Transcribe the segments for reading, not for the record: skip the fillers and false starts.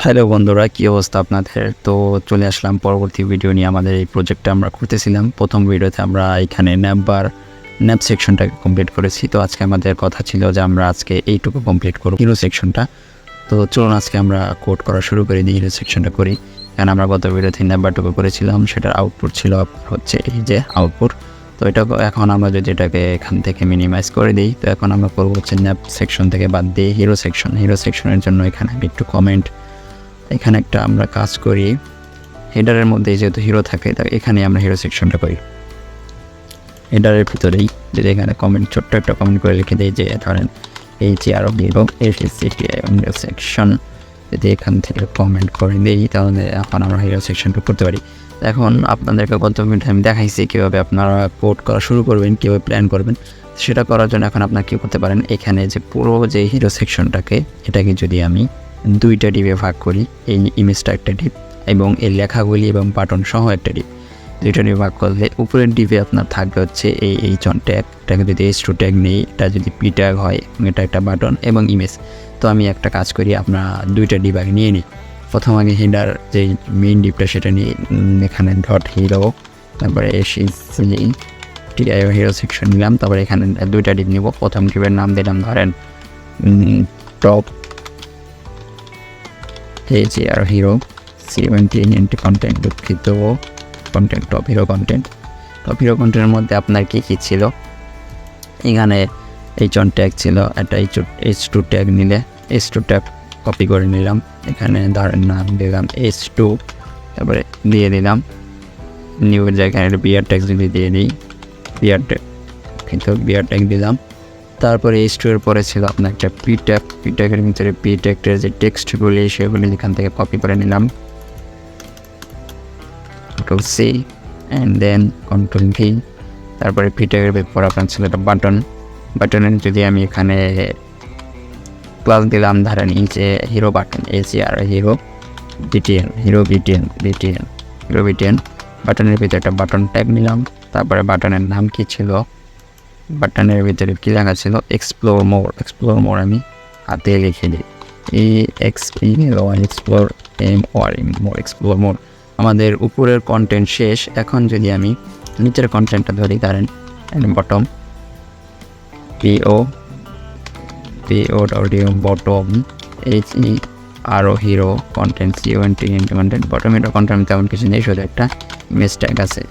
Hello বন্ধুরা, কী অবস্থা আপনাদের? তো চলে আসলাম পরবর্তী ভিডিও নিয়ে। আমাদের এই প্রজেক্টটা আমরা করতেছিলাম। প্রথম ভিডিওতে আমরা এখানে ন্যাপ সেকশনটাকে কমপ্লিট করেছি। তো আজকে আমাদের কথা ছিল যে আমরা আজকে এইটুকু কমপ্লিট করব, হিরো সেকশনটা। তো চলুন আজকে আমরা কোড করা শুরু করে দিই, হিরো সেকশনটা করি। কারণ আমরা গত ভিডিওতে ন্যাপবারটুকু করেছিলাম, সেটার আউটপুট ছিল হচ্ছে এই যে আউটপুট। তো এটা এখন আমরা যদি এটাকে এখান থেকে মিনিমাইজ করে দিই, তো এখন আমরা করবো হচ্ছে ন্যাপ সেকশন থেকে বাদ দিয়ে হিরো সেকশনের জন্য এখানে আমি একটু কমেন্ট, এখানে একটা আমরা কাজ করি, হেডারের মধ্যে যেহেতু হিরো থাকে, তাই এখানে আমরা হিরো সেকশনটা করি। হেডারের ভিতরেই যদি এখানে কমেন্ট, ছোট্ট একটা কমেন্ট করে লিখে দিই যে ধরেন এই যে আরও হিরো হিরো সেকশন, যদি এখান থেকে কমেন্ট করে দিই, তাহলে এখন আমরা হিরো সেকশনটা করতে পারি। এখন আপনাদেরকে গত মিনিটে আমি দেখাইছি কীভাবে আপনারা কোড করা শুরু করবেন, কীভাবে প্ল্যান করবেন। সেটা করার জন্য এখন আপনারা কী করতে পারেন, এখানে যে পুরো যে হিরো সেকশনটাকে, এটাকে যদি আমি দুইটা ডিপে ভাগ করি, এই ইমেজটা একটা ডিপ এবং এই লেখাগুলি এবং বাটন সহ একটা ডিপ, দুইটা ডিপে ভাগ করলে উপরের ডিপে আপনার থাকবে হচ্ছে এই ট্যাগ। এটাকে যদি H2 ট্যাগ নেই, এটা যদি P ট্যাগ হয়, এটা একটা বাটন এবং ইমেজ। তো আমি একটা কাজ করি, আপনার দুইটা ডিপ আগে নিয়ে নিই। প্রথম আগে হেডার যে মেইন ডিপটা সেটা নিয়ে এখানে ডট হিরো, তারপরে হিরো সেকশন নিলাম। তারপরে এখানে দুইটা ডিপ নিব। প্রথম ডিপের নাম দিলাম ধরেন টপ AJR হিরো 17 কন্টেন্ট, দুঃখিত, content top hero content. Top hero কন্টেন্টের মধ্যে আপনার কী কী ছিল, এখানে H1 ট্যাগ ছিল, একটা H2 ট্যাগ নিলে H2 ট্যাগ কপি করে নিলাম, এখানে ধরেন নাম দিলাম H2, তারপরে দিয়ে দিলাম নিউ জায়গায় একটা বিআর ট্যাগ যদি দিয়ে দিই, বিআর ট্যাগ দিলাম। তারপরে H2 এর পরে ছিল আপনার একটা P ট্যাগের ভিতরে P ট্যাগের যে টেক্সটগুলি সেগুলি এখান থেকে কপি করে নিলাম, Ctrl C and then Ctrl V। তারপরে P ট্যাগের পর আপনার ছিল একটা বাটনের যদি আমি এখানে ক্লাস দিলাম ধরেন এই যে hero button, ACR hero BTN বাটনের ভিতরে একটা বাটন ট্যাগ নিলাম। তারপরে বাটনের নাম কি ছিল, বাটনের ভিতরে কী লেখা ছিল, এক্সপ্লোর মোর আমি হাতে লিখে দিই, এক্সপ্লোর মোর। আমাদের উপরের কন্টেন্ট শেষ। এখন যদি আমি নিচের কন্টেন্টটা ধরি, ধরেন bottom bottom HERO hero content content bottom. এটা কন্টেন্ট তেমন কিছু নেই, শুধু একটা ইমেজ ট্যাগ আছে,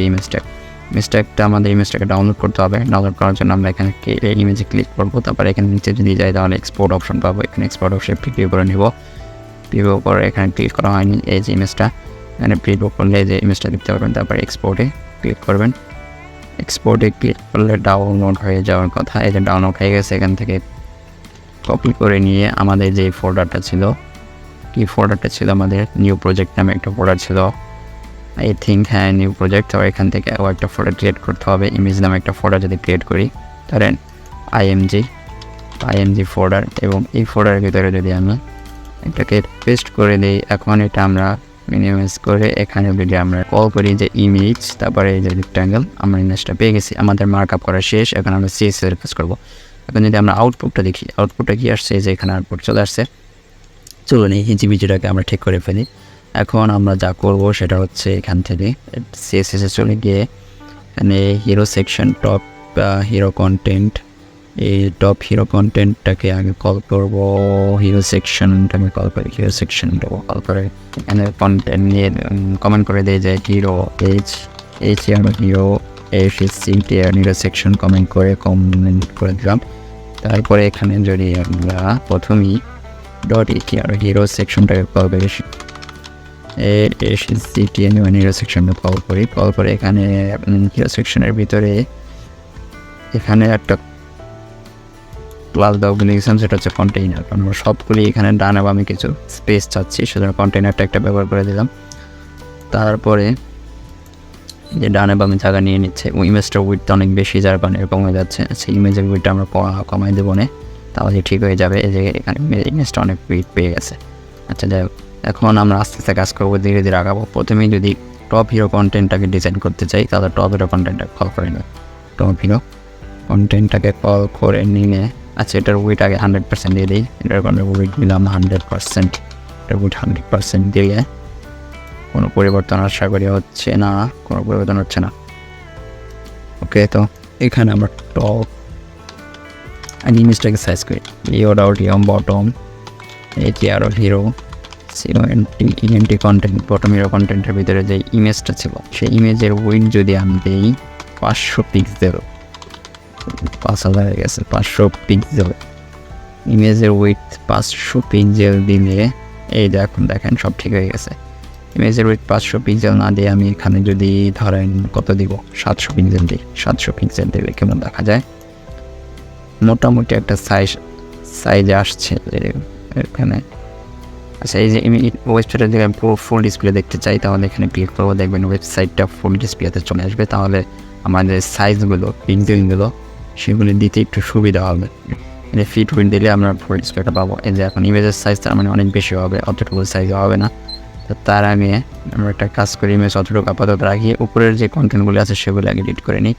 ইমেজ ট্যাগটা আমাদের ইমেজটাকে ডাউনলোড করতে হবে। ডাউনলোড করার জন্য আমরা এখানে ইমেজে ক্লিক করবো। তারপরে এখানে নিচে যদি যাই তাহলে এক্সপোর্ট অপশন পাবো, এখানে এক্সপোর্ট অপশন প্রিভিউ করে নিব। প্রিভিউ করে এখানে ক্লিক করা হয়নি, এই যে ইমেজটা, এখানে প্রিভিউ করলে যে ইমেজটা দেখতে পারবেন। তারপরে এক্সপোর্টে ক্লিক করবেন, এক্সপোর্টে ক্লিক করলে ডাউনলোড হয়ে যাওয়ার কথা। এই যে ডাউনলোড হয়ে গেছে। এখান থেকে কপি করে নিয়ে আমাদের যে ফোল্ডারটা ছিল, আমাদের নিউ প্রজেক্ট নামে একটা ফোল্ডার ছিল, নিউ প্রজেক্ট। তো এখান থেকে একটা ফোল্ডার ক্রিয়েট করতে হবে, ইমেজ নামে একটা ফোল্ডার যদি ক্রিয়েট করি, ধরেন আইএমজি ফোল্ডার, এবং এই ফোল্ডারের ভিতরে যদি আমি এটাকে পেস্ট করে দিই, এখন এটা আমরা মিনিমাইজ করে এখানে যদি আমরা কল করি যে ইমেজ, তারপরে এই যে রেক্ট্যাঙ্গেল, আমরা ইমেজটা পেয়ে গেছি। আমাদের মার্ক আপ করা শেষ। এখন আমরা CSS এর কাজ করবো। এখন যদি আমরা আউটপুটটা দেখি, আউটপুটটা কি আসছে, যে এখানে আউটপুট চলে আসছে। চলুন এই হিজিবিজিটাকে আমরা ঠিক করে ফেলি। এখন আমরা যা করব সেটা হচ্ছে এখান থেকে CSS চলে গিয়ে এখানে hero section top hero content, এই টপ হিরো কন্টেন্টটাকে আগে কল করব, হিরো সেকশনটাকে কল করে এখানে কন্টেন্ট নিয়ে কমেন্ট করে দেয় যে hero hero hero section comment করে দিলাম। তারপরে এখানে যদি আমরা প্রথমেই ডট হিরো সেকশনটাকে কল করি, হিরো সেকশনটা কল করে এখানে হিরো সেকশনের ভিতরে এখানে একটা ক্লাস দেওয়া লিখেছিলাম, সেটা হচ্ছে কন্টেইনার। কারণ আমরা সবগুলি এখানে ডান এবং আমি কিছু স্পেস চাচ্ছি, সেজন্য কন্টেইনারটা একটা ব্যবহার করে দিলাম। তারপরে যে ডান এবং আমি জায়গা নিয়ে নিচ্ছে, এবং ইমেজটার উইথটা অনেক বেশি, যার কারণে এরকম হয়ে যাচ্ছে। সেই ইমেজের উইথটা আমরা কমাই দেবো না, তাহলে ঠিক হয়ে যাবে। এই যে এখানে ইমেজটা অনেক উইথ পেয়ে গেছে। আচ্ছা, যাই হোক, এখন আমরা আস্তে আস্তে কাজ করবো, ধীরে ধীরে আগাবো। প্রথমেই যদি টপ হিরো কন্টেন্টটাকে ডিজাইন করতে চাই, তাহলে টপ হিরো কন্টেন্টটাকে কল করে নেব। টপ হিরো কন্টেন্টটাকে কল করে নিয়ে, আচ্ছা, এটার উইট আগে 100% দিয়ে দিই। এটার উইট দিলাম 100%। একটা উইথ 100% দিলে কোনো পরিবর্তন আশা করি হচ্ছে না, কোনো পরিবর্তন হচ্ছে না। ওকে, তো এখানে আমরা টপ আর ইমেজটাকে সাইজ করি বটম এটি আরও hero ENT content bottom hero কন্টেন্টের ভিতরে যে ইমেজটা ছিল সেই ইমেজের উইথ যদি আমি দিই 500 পিক্সেল, 5000 হয়ে গেছে 500 পিক্সেল ইমেজের উইথ 500 পিক্সেল দিলে এই এখন দেখেন সব ঠিক হয়ে গেছে। ইমেজের উইথ 500 পিক্সেল না দিয়ে আমি এখানে যদি ধরেন কত দিব 700 পিক্সেল দিই, 700 পিক্সেল দিলে কেমন দেখা যায়, মোটামুটি একটা সাইজ আসছে এখানে। আচ্ছা, এই যে আমি ওয়েবসাইটে যদি আমি পুরো ফুল ডিসপ্লে দেখতে চাই তাহলে এখানে ক্লিক করবো, দেখবেন ওয়েবসাইটটা ফুল ডিসপ্লেতে চলে আসবে। তাহলে আমাদের সাইজগুলো পিক্সেলগুলো সেগুলি দিতে একটু সুবিধা হবে। ফিট উইড দিলে আমরা ফুল ডিসপ্লেটা পাবো। এই যে এখন ইমেজের সাইজ তার মানে অনেক বেশি হবে, অতটুকু সাইজ হবে না। তো তার আগে আমরা একটা কাজ করি, ইমেজ অতটুকু আপাতত রাখি, উপরের যে কন্টেন্টগুলি আছে সেগুলো আগে এডিট করে নিই।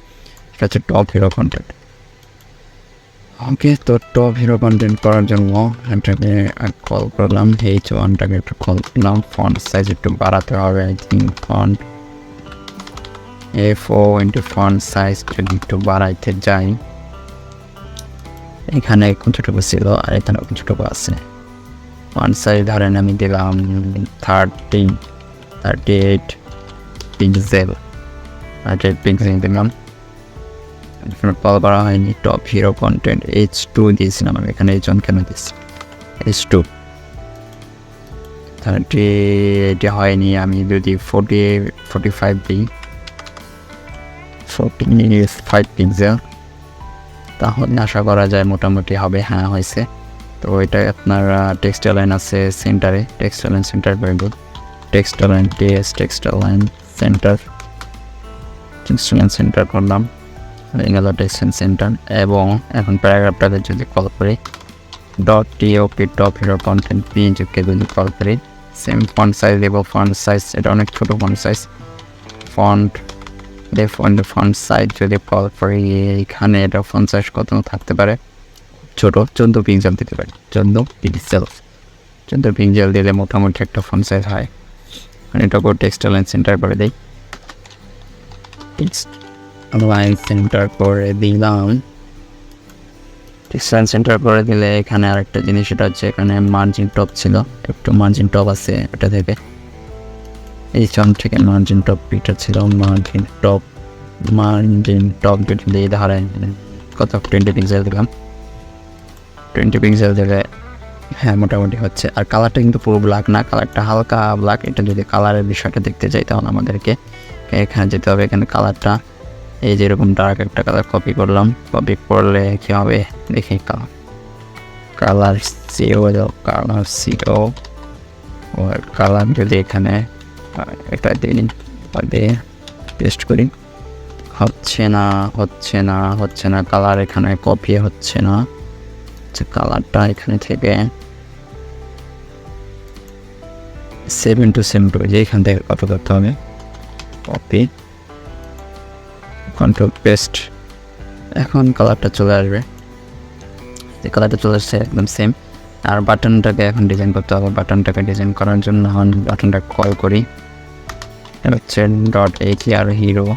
এটা হচ্ছে টপ হিরো কন্টেন্ট। ওকে, তো টপ হিরো কন্টেন্ট করার জন্য এটাকে কল করলাম, H1টাকে একটু কল করলাম। ফন্ট সাইজ একটু বাড়াতে হবে, I think font A4 into font size যদি একটু বাড়াইতে যাই, এখানে কতটুকু ছিল আর এখানে কতটুকু আছে। ফন্ট সাইজ ধরেন আমি দিলাম 38 পিক্সেল, 38 পিক্সেল দিলাম। কল করা হয়নি, টপ হিরো কন্টেন্ট H2 দিয়েছিলাম আমি, এখানে H1 কেন দিয়েছি, H2 30 এটা হয়নি। আমি যদি 45 দিই 45 পিক্সেল তাহলে আশা করা যায় মোটামুটি হবে। হ্যাঁ, হয়েছে। তো এটা আপনার টেক্সট লাইন আছে সেন্টারে, text line centre, very good. Text line centre করলাম, গেল টেক্সট সেন্টার। এবং এখন প্যারাগ্রাফটাকে যদি কল করি .top টপ হিরো কন্টেন্ট পিএনজিকে যদি কল করি, সেম ফন্ট সাইজ দেবো। ফন্ট সাইজ এটা অনেক ছোটো ফন্ট সাইজ, ফন্ট সাইজ যদি কল করি এইখানে এটা ফন্ট সাইজ কত থাকতে পারে, ছোটো 14 পিক্সেল দিতে পারি, 14 পিক্সেল দিলে মোটামুটি একটা ফন্ট সাইজ হয়। এটাকে টেক্সট লাইন সেন্টার করে দিই, টেক্সট লাইন সেন্টার করে দিলাম। টেক্সট লাইন সেন্টার করে দিলে এখানে আরেকটা জিনিস, সেটা হচ্ছে এখানে মার্জিন টপ ছিল, একটু মার্জিন টপ আছে এটা থেকে, এই চম থেকে মার্জিন টপ পিটা ছিল, মার্জিন টপ যদি দিয়ে ধরেন কত 20 পিক্সেল দিলাম, 20 পিক্সেল দিলে হ্যাঁ মোটামুটি হচ্ছে। আর কালারটা কিন্তু পুরো ব্ল্যাক না, কালারটা হালকা ব্ল্যাক। এটা যদি কালারের বিষয়টা দেখতে চাই তাহলে আমাদেরকে এখানে যেতে হবে। এখানে কালারটা এই যেরকম ডার্ক একটা কালার কপি করলাম, কপি করলে কী হবে দেখি, কালার যদি এখানে এটা দিয়ে পেস্ট করি, হচ্ছে না কালার এখানে কপি হচ্ছে না। কালারটা এখানে থেকে 7 to 7 যে এখান থেকে কপি করতে হবে, কপি কন্ট্রোল পেস্ট। এখন কালারটা চলে আসবে, কালারটা চলে আসছে একদম সেম। আর বাটনটাকে এখন ডিজাইন করতে হবে। বাটনটাকে ডিজাইন করার জন্য বাটনটা কল করি, এটা হচ্ছে .hr হিরো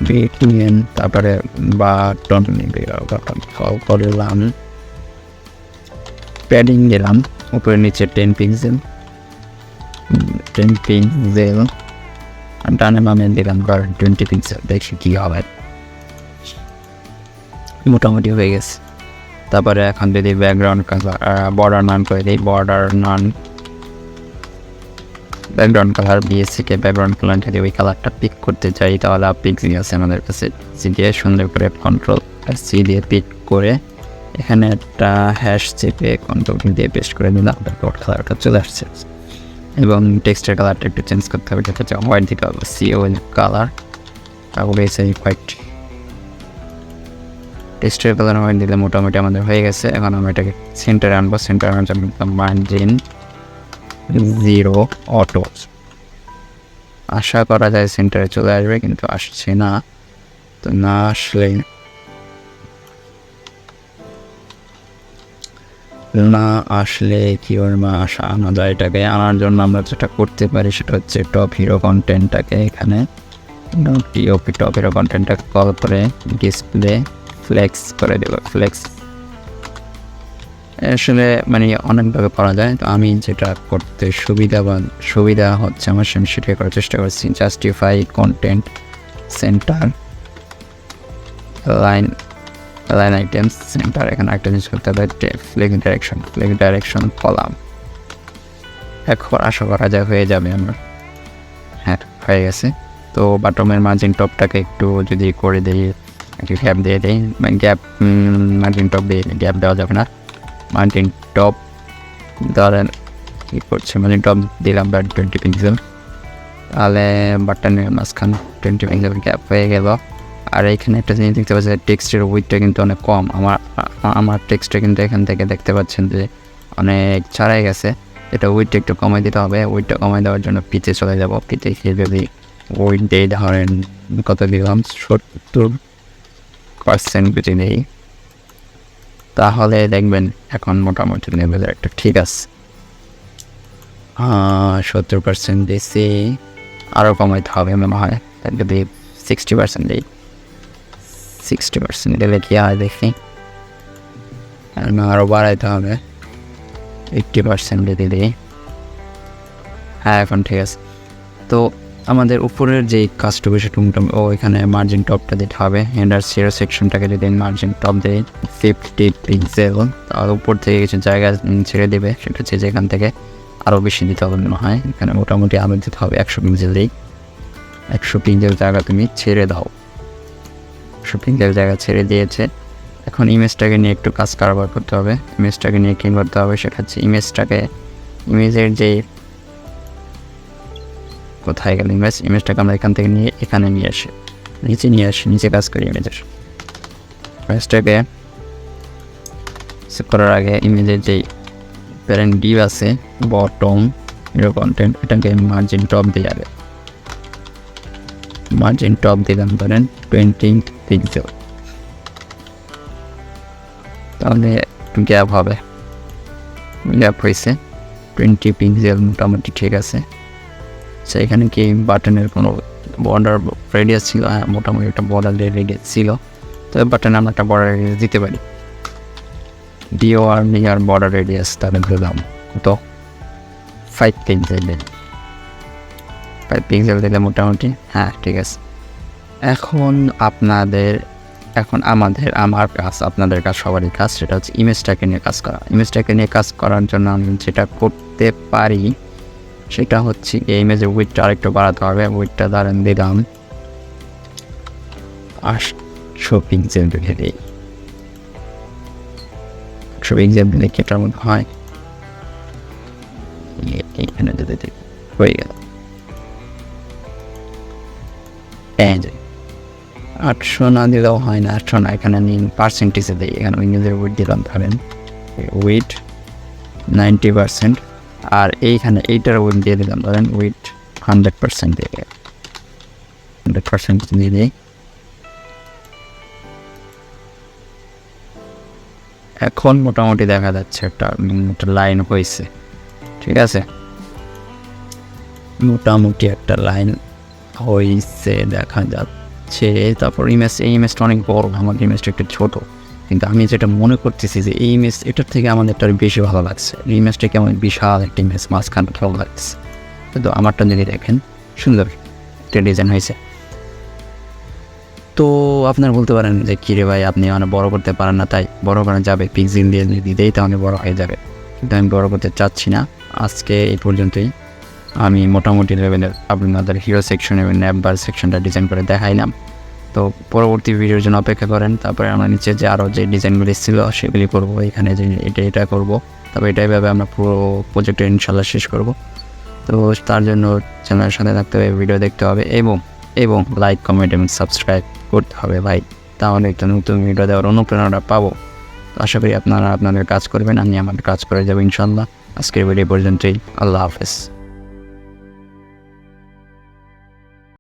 BTN তারপরে বাটন কল করলাম, প্যাডিং দিলাম উপরে নিচে 10 পিক্সেল আর ডানে বামে দিলাম 20 পিক্সেল। দেখি কী হবে, মোটামুটি হয়ে গেছে। তারপরে এখন যদি ব্যাকগ্রাউন্ড কালার বর্ডার নান করে দিই, ব্যাকগ্রাউন্ড কালার BSCকে ব্যাকগ্রাউন্ড কালার যদি ওই কালারটা পিক করতে চাই তাহলে পিক্সি আছে আমাদের কাছে, সি দিয়ে সুন্দর করে কন্ট্রোল সি দিয়ে পিক করে এখানে একটা হ্যাশ চেপে কন্ট্রোল দিয়ে পেস্ট করে দিলাম, তারপর কালারটা চলে আসছে। এবং টেক্সটের কালারটা একটু চেঞ্জ করতে হবে, যেটা হচ্ছে হোয়াইট দিতে হবে, CO কালার, তারপরে এসে হোয়াইট। টেক্সটের কালার হোয়াইট দিলে মোটামুটি আমাদের হয়ে গেছে। এখন আমরা এটাকে সেন্টারে আনবো, সেন্টার আনার জন্য মার্জিন 0 অটো। আশা করা যায় সেন্টারে চলে আসবে, কিন্তু আসছে না। তো না আসলে না আসলে কিওর মা আনা যায়। এটাকে আনার জন্য আমরা যেটা করতে পারি সেটা হচ্ছে টপ হিরো কন্টেন্টটাকে এখানে টপ হিরো কন্টেন্টটাকে কল করে ডিসপ্লে ফ্লেক্স করে দেবো। ফ্লেক্স আসলে মানে অনেকভাবে করা যায়, তো আমি যেটা করতে সুবিধা হচ্ছে আমার সেটাই করার চেষ্টা করছি। Justify content centre line items centre, এখানে একটা জিনিস করতে হবে ফ্লেক ডাইরেকশন কলাম। এখন আশা করা যায় হয়ে যাবে আমার। হ্যাঁ, হয়ে গেছে। তো বাটমের মার্জিন টপটাকে একটু যদি করে দিই, একটু গ্যাপ দিয়ে দিই, মার্জিন টপ দিয়ে গ্যাপ দেওয়া যাবে না। মার্জিন টপ ধরেন কী করছে, মার্জিন টপ দিলাম 20 পিক্সেল, তাহলে বাটনের মাঝখান 20 পিক্সেল গ্যাপ হয়ে গেল। আর এইখানে একটা জিনিস দেখতে পাচ্ছি, টেক্সটের উইথটা কিন্তু অনেক কম। আমার টেক্সটটা কিন্তু এখান থেকে দেখতে পাচ্ছেন যে অনেক ছাড়াই গেছে। এটা উইথটা একটু কমাই দিতে হবে। উইথটা কমাই দেওয়ার জন্য পিতে চলে যাব। পিতে গিয়ে যদি উইথ দিয়ে ধরেন কত দিলাম 70% পিতে নেই, তাহলে দেখবেন এখন মোটামুটি লেভেলের একটা ঠিক আছে। 70% দিয়েছি, আরও কমাইতে হবে মনে হয়। যদি 60% দিই, 60% দিলে কি হয় দেখি, আরও বাড়াইতে হবে। 80% দিয়ে দিই। হ্যাঁ, এখন ঠিক আছে। তো আমাদের উপরের যে কাজটুকু সেটা এখানে মার্জিন টপটা দিতে হবে। হেডার সেরো সেকশনটাকে যদি মার্জিন টপ দেয় 50 পিক্সেল, তার উপর থেকে কিছু জায়গা ছেড়ে দেবে। সেটা হচ্ছে যেখান থেকে আরও বেশি দিতে হবে মনে হয়। এখানে মোটামুটি আরও দিতে হবে 100 পিক্সেল দিই। 100 পিক্সেল জায়গা তুমি ছেড়ে দাও। 100 পিক্সেল জায়গা ছেড়ে দিয়েছে। এখন ইমেজটাকে নিয়ে একটু কাজ কারবার করতে হবে। ইমেজটাকে নিয়ে কী করতে হবে সেটা হচ্ছে ইমেজের যে কোথায় গেল ইমেজটাকে আমরা এখান থেকে নিয়ে এখানে নিয়ে আসি, নিচে কাজ করি ইমেজটাকে সেভ করার আগে ইমেজের যেই প্যারেন্ট ডিভ আছে বটম হিরো কন্টেন্ট, এটাকে মার্জিন টপ দিয়ে আগে মার্জিন টপ দিলাম ধরেন 20 পিক্সেল, তাহলে একটু গ্যাপ হবে। গ্যাপ হয়েছে 20 পিক্সেল, মোটামুটি ঠিক আছে। এখানে কি বাটনের কোনো বর্ডার রেডিয়াস ছিল? হ্যাঁ, মোটামুটি একটা বর্ডার রেডিয়াস ছিল। তবে বাটনে আমরা একটা বর্ডার রেডিয়াস দিতে পারি। ডিওআর বর্ডার রেডিয়াস তাহলে দিলাম কত, 5 পিক্সেল দিন। 5 পিক্সেল দিলে মোটামুটি হ্যাঁ ঠিক আছে। এখন আমার কাজ, আপনাদের কাজ, সবারই কাজ, সেটা হচ্ছে ইমেজটাকে নিয়ে কাজ করা। ইমেজটাকে নিয়ে কাজ করার জন্য আমি যেটা করতে পারি সেটা হচ্ছে এই ইমেজের উইথটা আরেকটু বাড়াতে হবে। উইথটা ধরেন দিলাম 800 পিক্সেল রেখে দিই। 800 পিক্সেল দিলে কেটার মধ্যে হয় এইখানে দিতে হয়ে গেল। 800 না দিলেও হয় না, 800 না, এখানে আমি পার্সেন্টেজে দিই। এখানে ইমেজের উইথ দিলাম ধরেন উইথ 90%, আর এইখানে এইটার উইথ দিয়ে দিলাম ধরেন উইথ 100% দিয়ে 100% দিয়ে দিই। এখন মোটামুটি দেখা যাচ্ছে একটা লাইন হয়েছে, ঠিক আছে। মোটামুটি একটা লাইন হয়েছে দেখা যাচ্ছে। তারপর এই ইমেজটা অনেক বড়, আমাদের ইমেজটা একটু ছোট, কিন্তু আমি যেটা মনে করতেছি যে এই ইমেজ এটার থেকে আমাদেরটা বেশি ভালো লাগছে। এই ইমেজটা কেমন বিশাল একটা ইমেজ, মাঝখানে ভালো লাগছে। কিন্তু আমারটা যদি দেখেন সুন্দর একটা ডিজাইন হয়েছে। তো আপনার বলতে পারেন যে কী রে ভাই, আপনি মানে বড় করতে পারেন না, তাই বড় করা যাবে, পিক্সেল দিয়ে যদি দেই তাহলে বড় হয়ে যাবে, কিন্তু আমি বড় করতে চাচ্ছি না। আজকে এই পর্যন্তই। আমি মোটামুটি লেভেলের আপনাদের হিরো সেকশন এবং ন্যাপবার সেকশনটা ডিজাইন করে দেখাইলাম। তো পরবর্তী ভিডিওর জন্য অপেক্ষা করেন। তারপরে আমরা নিচে যে আরও যে ডিজাইনগুলি ছিল সেগুলি করবো। এখানে যে এটা করবো, তবে এইভাবে আমরা পুরো প্রজেক্টটা ইনশাল্লাহ শেষ করব। তো তার জন্য চ্যানেলের সাথে থাকতে হবে, ভিডিও দেখতে হবে এবং লাইক, কমেন্ট এবং সাবস্ক্রাইব করতে হবে ভাই, তাহলে একটা নতুন ভিডিও দেওয়ার অনুপ্রেরণা পাবো। তো আশা করি আপনারা আপনাদের কাজ করবেন, আমি আমার কাজ করে যাবো ইনশাল্লাহ। আজকের ভিডিও পর্যন্তই। আল্লাহ হাফেজ।